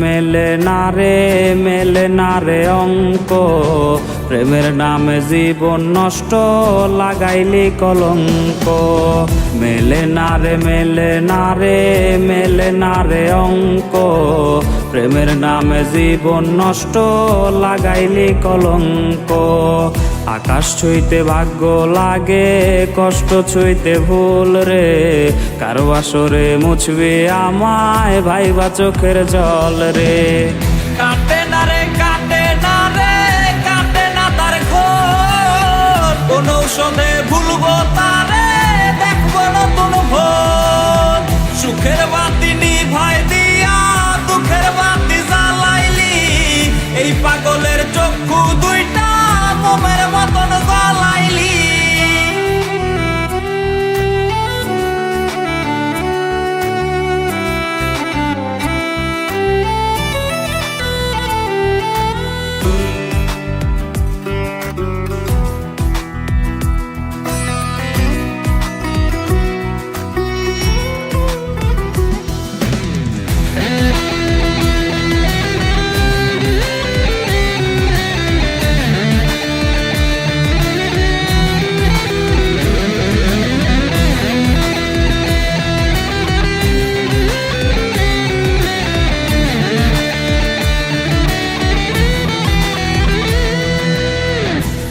মেলে না রে অঙ্ক, প্রেমের নামে জীবন নষ্ট লাগাইলি কলঙ্ক। মেলে না রে অঙ্ক, প্রেমের নামে জীবন নষ্ট লাগাইলি কলঙ্ক। আকাশ ছুঁইতে ভাগ্য লাগে, কষ্ট ছুঁইতে ভুল রে, কারো আসরে মুছবে আমায় ভাইবা চোখের জল রে। কাটে না রে তার ঘোর, কোন ঔষধে ভুলবো তারে, দেখবো নতুন ভোর। সুখের বাতি নিভাই দিয়া দুঃখের বাতি জ্বালাইলি, এই পাগলের চক্ষু দুইটা মোমের মতন জ্বালাইলি।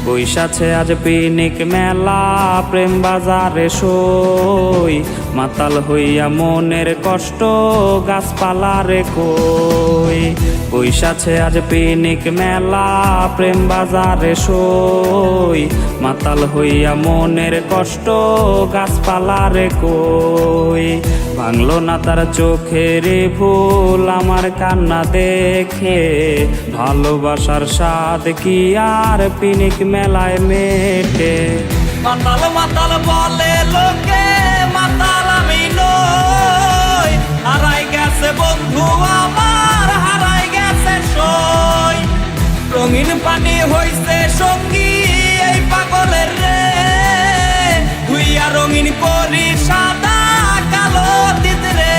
বৈশাছে আজ পিনিক মেলা, প্রেম বাজারে সই, মাতাল হইয়া মনের কষ্ট গাছপালারে কই। বৈশাছে আজ পিনিক মেলা, প্রেম বাজারে সই, মাতাল হইয়া মনের কষ্ট গাছপালারে কই। ভাঙলো না তার চোখের ভুল আমার কান্না দেখে, ভালোবাসার স্বাদ কি আর পিনিক মেলায় মেটে। মাতাল বলে লোকে, মাতাল আমি নই, হারাই গেছে বন্ধু আমার, হারাই গেছে সই। রঙিন পানি হইছে সঙ্গী এই পাগলের রে, ধুইয়া রঙিন করি সাদা কালো দিত রে।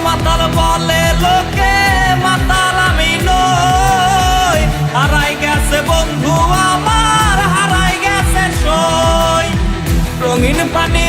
মাতাল বলে লোকে, মাতাল আমি নই, হারাই গেছে বন্ধু আমার, হারাই গেছে সই। রঙিন পানি